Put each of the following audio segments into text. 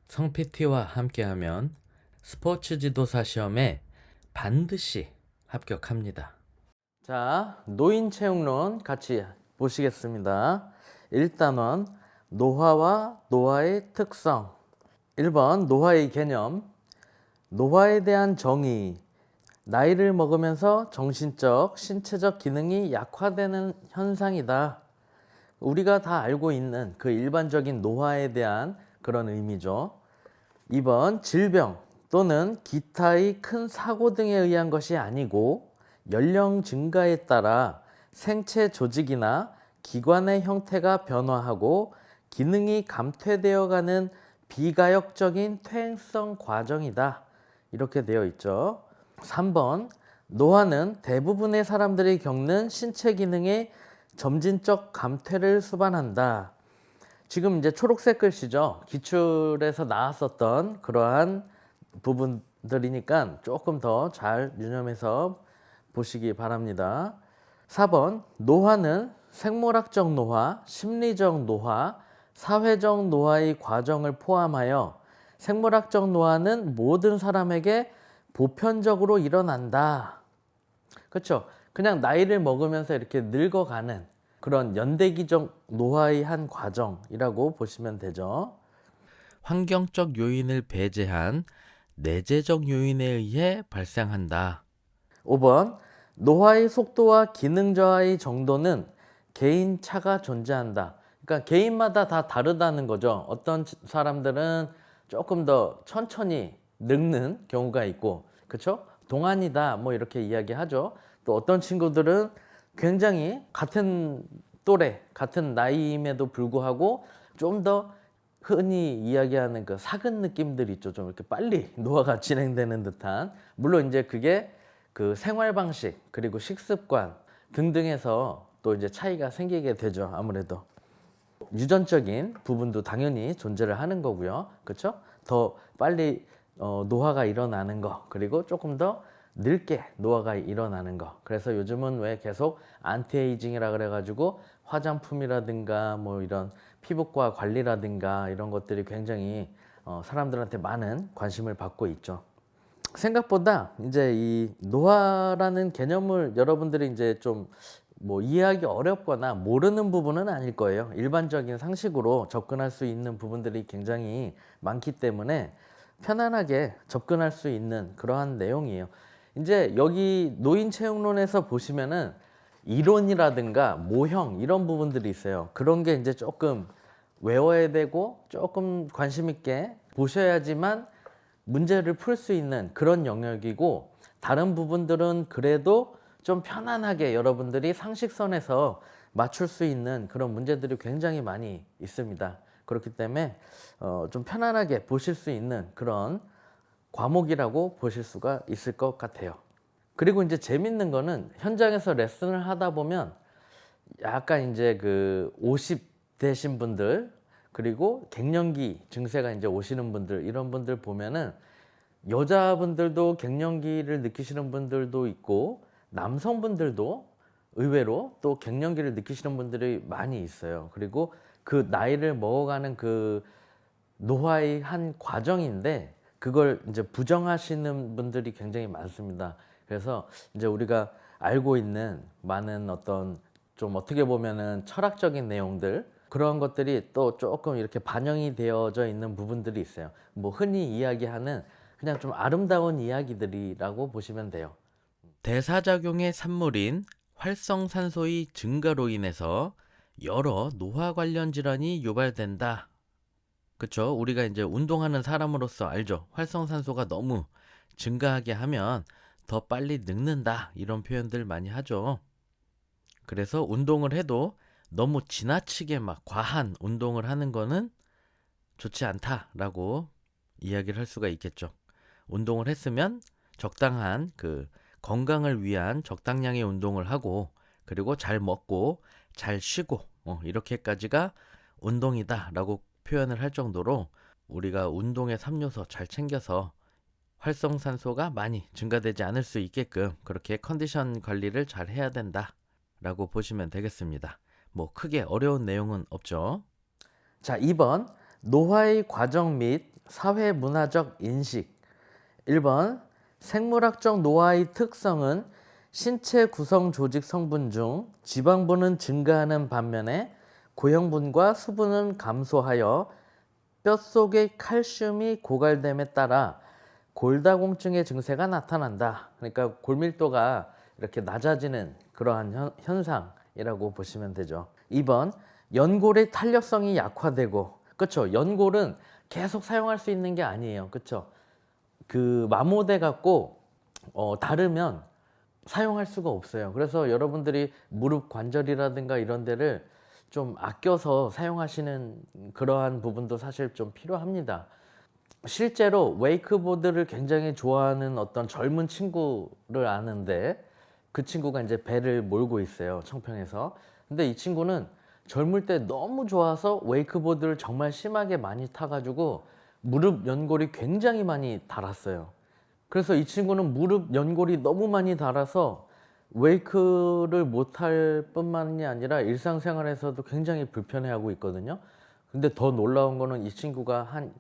성 PT와 함께하면 스포츠 지도사 시험에 반드시 합격합니다. 자, 노인 채용론 같이 보시겠습니다. 1단원 노화와 노화의 특성. 1번 노화의 개념. 노화에 대한 정의. 나이를 먹으면서 정신적, 신체적 기능이 약화되는 현상이다. 우리가 다 알고 있는 그 일반적인 노화에 대한 그런 의미죠. 2번 질병 또는 기타의 큰 사고 등에 의한 것이 아니고 연령 증가에 따라 생체 조직이나 기관의 형태가 변화하고 기능이 감퇴되어 가는 비가역적인 퇴행성 과정이다. 이렇게 되어 있죠. 3번 노화는 대부분의 사람들이 겪는 신체 기능의 점진적 감퇴를 수반한다. 지금 이제 초록색 글씨죠. 기출에서 나왔었던 그러한 부분들이니까 조금 더 잘 유념해서 보시기 바랍니다. 4번 노화는 생물학적 노화, 심리적 노화, 사회적 노화의 과정을 포함하여 생물학적 노화는 모든 사람에게 보편적으로 일어난다. 그렇죠? 그냥 나이를 먹으면서 이렇게 늙어가는 그런 연대기적 노화의 한 과정이라고 보시면 되죠. 환경적 요인을 배제한 내재적 요인에 의해 발생한다. 5번 노화의 속도와 기능 저하의 정도는 개인 차가 존재한다. 그러니까 개인마다 다 다르다는 거죠. 어떤 사람들은 조금 더 천천히 늙는 경우가 있고, 그렇죠? 동안이다 뭐 이렇게 이야기하죠. 또 어떤 친구들은 굉장히 같은 또래, 같은 나이임에도 불구하고 좀 더 흔히 이야기하는 그 사근 느낌들 있죠. 좀 이렇게 빨리 노화가 진행되는 듯한. 물론 이제 그게 그 생활 방식 그리고 식습관 등등에서 또 이제 차이가 생기게 되죠. 아무래도 유전적인 부분도 당연히 존재를 하는 거고요. 그렇죠? 더 빨리 노화가 일어나는 거, 그리고 조금 더 늙게 노화가 일어나는 거. 그래서 요즘은 왜 계속 안티에이징이라 그래가지고 화장품이라든가 뭐 이런 피부과 관리라든가 이런 것들이 굉장히 사람들한테 많은 관심을 받고 있죠. 생각보다 이제 이 노화라는 개념을 여러분들이 이제 좀 뭐 이해하기 어렵거나 모르는 부분은 아닐 거예요. 일반적인 상식으로 접근할 수 있는 부분들이 굉장히 많기 때문에 편안하게 접근할 수 있는 그러한 내용이에요. 이제 여기 노인 채용론에서 보시면은 이론이라든가 모형 이런 부분들이 있어요. 그런 게 이제 조금 외워야 되고 조금 관심 있게 보셔야지만 문제를 풀 수 있는 그런 영역이고, 다른 부분들은 그래도 좀 편안하게 여러분들이 상식선에서 맞출 수 있는 그런 문제들이 굉장히 많이 있습니다. 그렇기 때문에 좀 편안하게 보실 수 있는 그런 과목이라고 보실 수가 있을 것 같아요. 그리고 이제 재밌는 거는 현장에서 레슨을 하다 보면 약간 이제 그 50 되신 분들, 그리고 갱년기 증세가 이제 오시는 분들, 이런 분들 보면은 여자분들도 갱년기를 느끼시는 분들도 있고 남성분들도 의외로 또 갱년기를 느끼시는 분들이 많이 있어요. 그리고 그 나이를 먹어가는 그 노화의 한 과정인데 그걸 이제 부정하시는 분들이 굉장히 많습니다. 그래서 이제 우리가 알고 있는 많은 어떤 좀 어떻게 보면은 철학적인 내용들, 그런 것들이 또 조금 이렇게 반영이 되어져 있는 부분들이 있어요. 뭐 흔히 이야기하는 그냥 좀 아름다운 이야기들이라고 보시면 돼요. 대사작용의 산물인 활성산소의 증가로 인해서 여러 노화 관련 질환이 유발된다. 그쵸? 우리가 이제 운동하는 사람으로서 알죠. 활성산소가 너무 증가하게 하면 더 빨리 늙는다. 이런 표현들 많이 하죠. 그래서 운동을 해도 너무 지나치게 막 과한 운동을 하는 거는 좋지 않다라고 이야기를 할 수가 있겠죠. 운동을 했으면 적당한 그 건강을 위한 적당량의 운동을 하고, 그리고 잘 먹고 잘 쉬고 이렇게까지가 운동이다라고 표현을 할 정도로 우리가 운동의 3요소 잘 챙겨서 활성산소가 많이 증가되지 않을 수 있게끔 그렇게 컨디션 관리를 잘 해야 된다라고 보시면 되겠습니다. 뭐 크게 어려운 내용은 없죠. 자, 2번 노화의 과정 및 사회 문화적 인식. 1번 생물학적 노화의 특성은 신체 구성 조직 성분 중 지방분은 증가하는 반면에 고형분과 수분은 감소하여 뼛속의 칼슘이 고갈됨에 따라 골다공증의 증세가 나타난다. 그러니까 골밀도가 이렇게 낮아지는 그러한 현상이라고 보시면 되죠. 2번 연골의 탄력성이 약화되고, 그렇죠? 연골은 계속 사용할 수 있는 게 아니에요. 그렇죠? 그 마모돼 갖고 다르면 사용할 수가 없어요. 그래서 여러분들이 무릎 관절이라든가 이런 데를 좀 아껴서 사용하시는 그러한 부분도 사실 좀 필요합니다. 실제로 웨이크보드를 굉장히 좋아하는 어떤 젊은 친구를 아는데, 그 친구가 이제 배를 몰고 있어요, 청평에서. 근데 이 친구는 젊을 때 너무 좋아서 웨이크보드를 정말 심하게 많이 타가지고 무릎 연골이 굉장히 많이 닳았어요. 그래서 이 친구는 무릎 연골이 너무 많이 닳아서 웨이크를 못할 뿐만이 아니라 일상생활에서도 굉장히 불편해하고 있거든요. 근데 더 놀라운 거는 이 친구가 한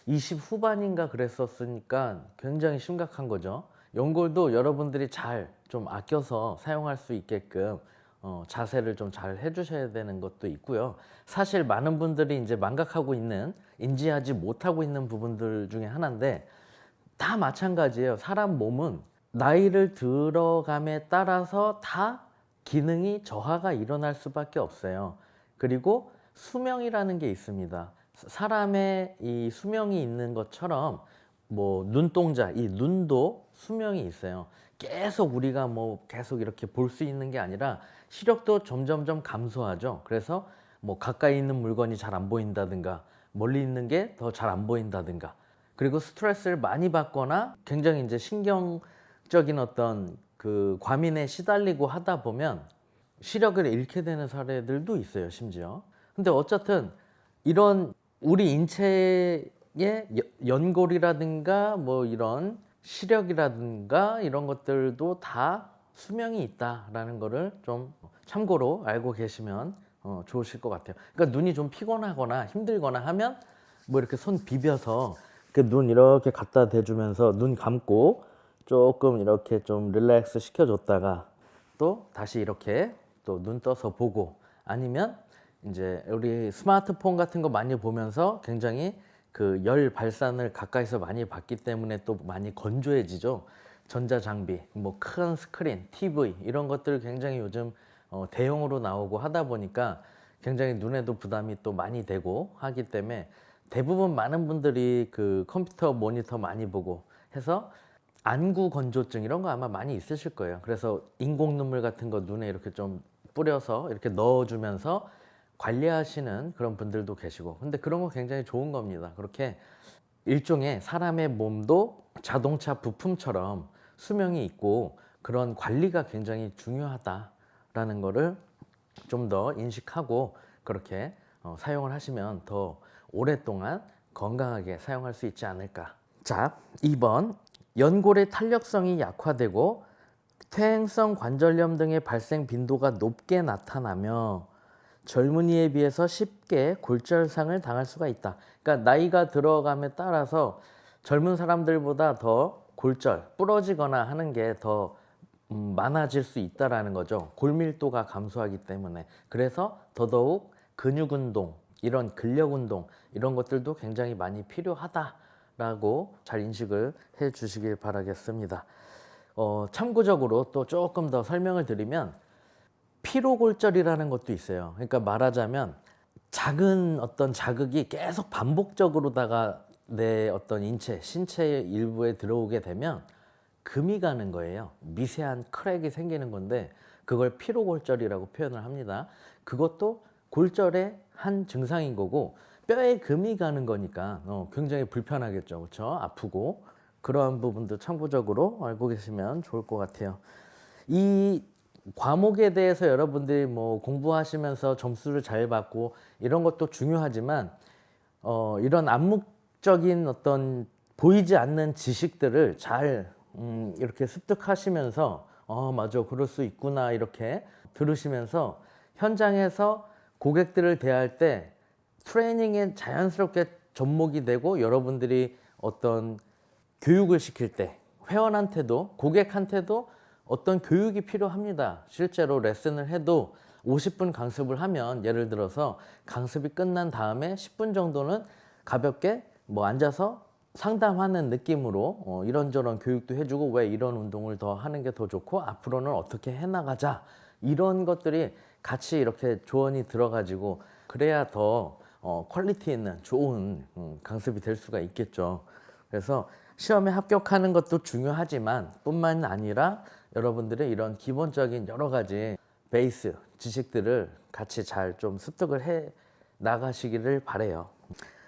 20 후반인가 그랬었으니까 굉장히 심각한 거죠. 연골도 여러분들이 잘 좀 아껴서 사용할 수 있게끔 자세를 좀 잘 해주셔야 되는 것도 있고요. 사실 많은 분들이 이제 망각하고 있는, 인지하지 못하고 있는 부분들 중에 하나인데, 다 마찬가지예요. 사람 몸은 나이를 들어감에 따라서 다 기능이 저하가 일어날 수밖에 없어요. 그리고 수명이라는 게 있습니다. 사람의 이 수명이 있는 것처럼 뭐 눈동자, 이 눈도 수명이 있어요. 계속 우리가 뭐 계속 이렇게 볼 수 있는 게 아니라 시력도 점점점 감소하죠. 그래서 뭐 가까이 있는 물건이 잘 안 보인다든가 멀리 있는 게 더 잘 안 보인다든가, 그리고 스트레스를 많이 받거나 굉장히 이제 신경적인 어떤 그 과민에 시달리고 하다 보면 시력을 잃게 되는 사례들도 있어요, 심지어. 근데 어쨌든 이런 우리 인체의 연골이라든가 뭐 이런 시력이라든가 이런 것들도 다 수명이 있다라는 거를 좀 참고로 알고 계시면 좋으실 것 같아요. 그러니까 눈이 좀 피곤하거나 힘들거나 하면 뭐 이렇게 손 비벼서 눈 이렇게 갖다 대주면서 눈 감고 조금 이렇게 좀 릴렉스 시켜줬다가 또 다시 이렇게 또 눈 떠서 보고, 아니면 이제 우리 스마트폰 같은 거 많이 보면서 굉장히 그 열 발산을 가까이서 많이 받기 때문에 또 많이 건조해지죠. 전자장비, 뭐 큰 스크린, TV 이런 것들 굉장히 요즘 대용으로 나오고 하다 보니까 굉장히 눈에도 부담이 또 많이 되고 하기 때문에 대부분 많은 분들이 그 컴퓨터 모니터 많이 보고 해서 안구 건조증 이런 거 아마 많이 있으실 거예요. 그래서 인공 눈물 같은 거 눈에 이렇게 좀 뿌려서 이렇게 넣어주면서 관리하시는 그런 분들도 계시고, 근데 그런 거 굉장히 좋은 겁니다. 그렇게 일종의 사람의 몸도 자동차 부품처럼 수명이 있고 그런 관리가 굉장히 중요하다라는 거를 좀 더 인식하고 그렇게 사용을 하시면 더 오랫동안 건강하게 사용할 수 있지 않을까. 자, 2번 연골의 탄력성이 약화되고 퇴행성 관절염 등의 발생 빈도가 높게 나타나며 젊은이에 비해서 쉽게 골절상을 당할 수가 있다. 그러니까 나이가 들어감에 따라서 젊은 사람들보다 더 골절, 부러지거나 하는 게 더 많아질 수 있다라는 거죠. 골밀도가 감소하기 때문에. 그래서 더더욱 근육 운동, 이런 근력 운동 이런 것들도 굉장히 많이 필요하다라고 잘 인식을 해 주시길 바라겠습니다. 참고적으로 또 조금 더 설명을 드리면 피로골절이라는 것도 있어요. 그러니까 말하자면 작은 어떤 자극이 계속 반복적으로다가 내 어떤 신체의 일부에 들어오게 되면 금이 가는 거예요. 미세한 크랙이 생기는 건데 그걸 피로골절이라고 표현을 합니다. 그것도 골절의 한 증상인 거고 뼈에 금이 가는 거니까 굉장히 불편하겠죠. 그렇죠? 아프고. 그러한 부분도 참고적으로 알고 계시면 좋을 것 같아요. 이 과목에 대해서 여러분들이 뭐 공부하시면서 점수를 잘 받고 이런 것도 중요하지만 이런 암묵적인 어떤 보이지 않는 지식들을 잘 이렇게 습득하시면서 맞아 그럴 수 있구나 이렇게 들으시면서 현장에서 고객들을 대할 때 트레이닝에 자연스럽게 접목이 되고 여러분들이 어떤 교육을 시킬 때 회원한테도 고객한테도 어떤 교육이 필요합니다. 실제로 레슨을 해도 50분 강습을 하면 예를 들어서 강습이 끝난 다음에 10분 정도는 가볍게 뭐 앉아서 상담하는 느낌으로 이런저런 교육도 해주고 왜 이런 운동을 더 하는 게 더 좋고 앞으로는 어떻게 해나가자 이런 것들이 같이 이렇게 조언이 들어가지고 그래야 더 퀄리티 있는 좋은 강습이 될 수가 있겠죠. 그래서 시험에 합격하는 것도 중요하지만 뿐만 아니라 여러분들의 이런 기본적인 여러 가지 베이스 지식들을 같이 잘 좀 습득을 해 나가시기를 바래요.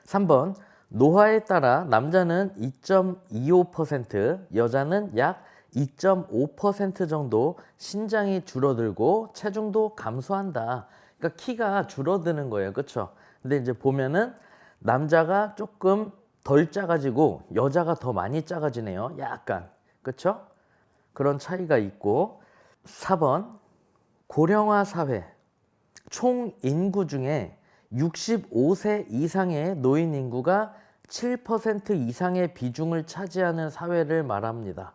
3번 노화에 따라 남자는 2.25%, 여자는 약 2.5% 정도 신장이 줄어들고 체중도 감소한다. 그러니까 키가 줄어드는 거예요. 그렇죠? 근데 이제 보면은 남자가 조금 덜 작아지고 여자가 더 많이 작아지네요. 약간. 그렇죠? 그런 차이가 있고 4번 고령화 사회 총 인구 중에 65세 이상의 노인 인구가 7% 이상의 비중을 차지하는 사회를 말합니다.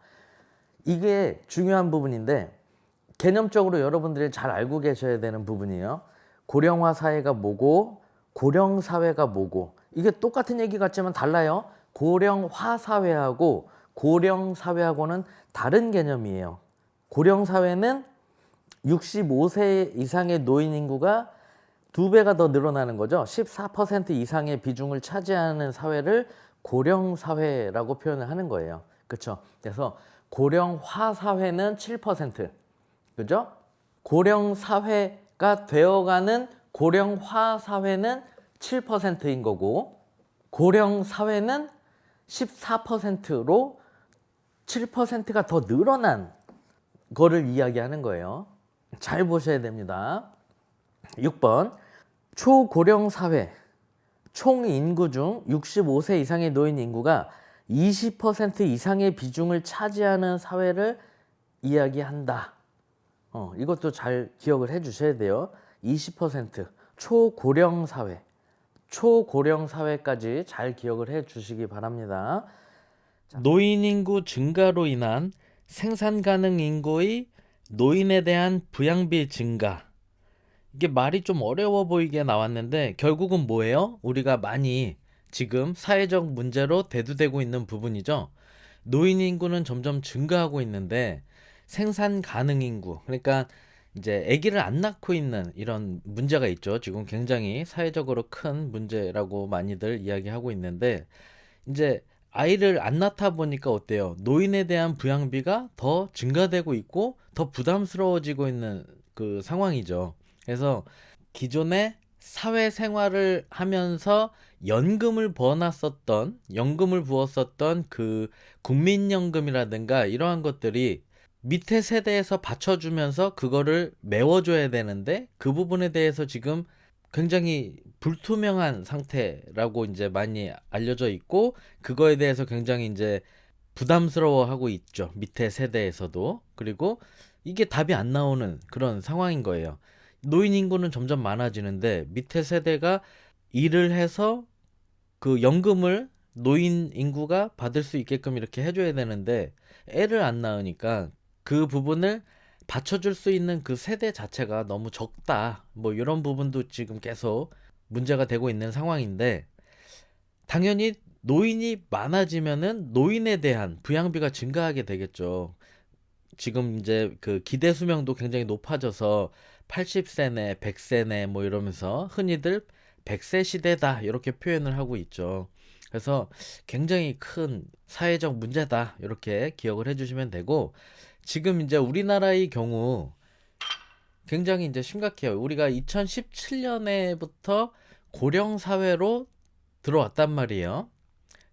이게 중요한 부분인데 개념적으로 여러분들이 잘 알고 계셔야 되는 부분이에요. 고령화 사회가 뭐고 고령 사회가 뭐고 이게 똑같은 얘기 같지만 달라요. 고령화 사회하고 고령 사회하고는 다른 개념이에요. 고령 사회는 65세 이상의 노인 인구가 2배가 더 늘어나는 거죠. 14% 이상의 비중을 차지하는 사회를 고령 사회라고 표현을 하는 거예요. 그렇죠? 그래서 고령화 사회는 7%. 그죠? 고령 사회가 되어가는 고령화 사회는 7%인 거고 고령 사회는 14%로 7%가 더 늘어난 거를 이야기하는 거예요. 잘 보셔야 됩니다. 6번 초고령 사회 총 인구 중 65세 이상의 노인 인구가 20% 이상의 비중을 차지하는 사회를 이야기한다. 이것도 잘 기억을 해 주셔야 돼요. 20% 초고령 사회 초고령 사회까지 잘 기억을 해 주시기 바랍니다. 노인 인구 증가로 인한 생산 가능 인구의 노인에 대한 부양비 증가. 이게 말이 좀 어려워 보이게 나왔는데 결국은 뭐예요? 우리가 많이 지금 사회적 문제로 대두되고 있는 부분이죠. 노인 인구는 점점 증가하고 있는데 생산 가능 인구, 그러니까 이제 아기를 안 낳고 있는 이런 문제가 있죠. 지금 굉장히 사회적으로 큰 문제라고 많이들 이야기하고 있는데 이제 아이를 안 낳다 보니까 어때요? 노인에 대한 부양비가 더 증가되고 있고 더 부담스러워지고 있는 그 상황이죠. 그래서 기존에 사회생활을 하면서 연금을 부었었던 그 국민연금이라든가 이러한 것들이 밑에 세대에서 받쳐주면서 그거를 메워줘야 되는데 그 부분에 대해서 지금 굉장히 불투명한 상태라고 이제 많이 알려져 있고 그거에 대해서 굉장히 이제 부담스러워하고 있죠. 밑에 세대에서도. 그리고 이게 답이 안 나오는 그런 상황인 거예요. 노인 인구는 점점 많아지는데 밑에 세대가 일을 해서 그 연금을 노인 인구가 받을 수 있게끔 이렇게 해줘야 되는데 애를 안 낳으니까 그 부분을 받쳐줄 수 있는 그 세대 자체가 너무 적다. 뭐 이런 부분도 지금 계속 문제가 되고 있는 상황인데 당연히 노인이 많아지면은 노인에 대한 부양비가 증가하게 되겠죠. 지금 이제 그 기대 수명도 굉장히 높아져서 80세네, 100세네 뭐 이러면서 흔히들 100세 시대다 이렇게 표현을 하고 있죠. 그래서 굉장히 큰 사회적 문제다 이렇게 기억을 해주시면 되고 지금 이제 우리나라의 경우 굉장히 이제 심각해요. 우리가 2017년에부터 고령 사회로 들어왔단 말이에요.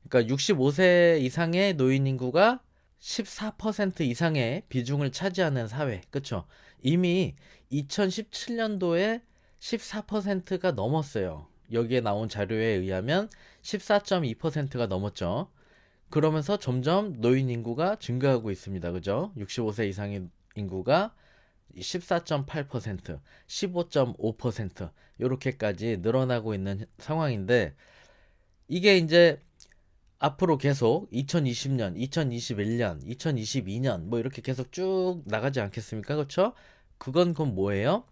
그러니까 65세 이상의 노인 인구가 14% 이상의 비중을 차지하는 사회. 그쵸? 이미 2017년도에 14%가 넘었어요. 여기에 나온 자료에 의하면 14.2%가 넘었죠. 그러면서 점점 노인 인구가 증가하고 있습니다. 그죠? 65세 이상의 인구가 14.8%, 15.5% 이렇게까지 늘어나고 있는 상황인데 이게 이제 앞으로 계속 2020년, 2021년, 2022년 뭐 이렇게 계속 쭉 나가지 않겠습니까? 그렇죠? 그건 뭐예요?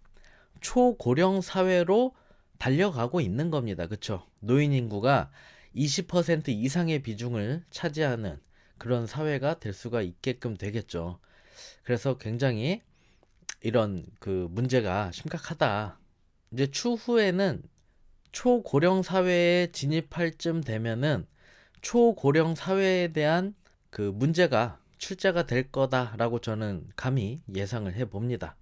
초고령 사회로 달려가고 있는 겁니다. 그렇죠? 노인 인구가 20% 이상의 비중을 차지하는 그런 사회가 될 수가 있게끔 되겠죠. 그래서 굉장히 이런 그 문제가 심각하다. 이제 추후에는 초고령 사회에 진입할 쯤 되면은 초고령 사회에 대한 그 문제가 출제가 될 거다라고 저는 감히 예상을 해 봅니다.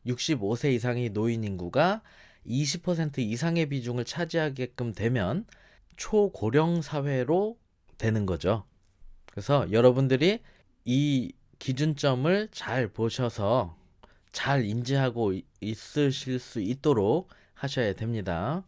65세 이상의 노인 인구가 20% 이상의 비중을 차지하게끔 되면 초고령 사회로 되는 거죠. 그래서 여러분들이 이 기준점을 잘 보셔서 잘 인지하고 있으실 수 있도록 하셔야 됩니다.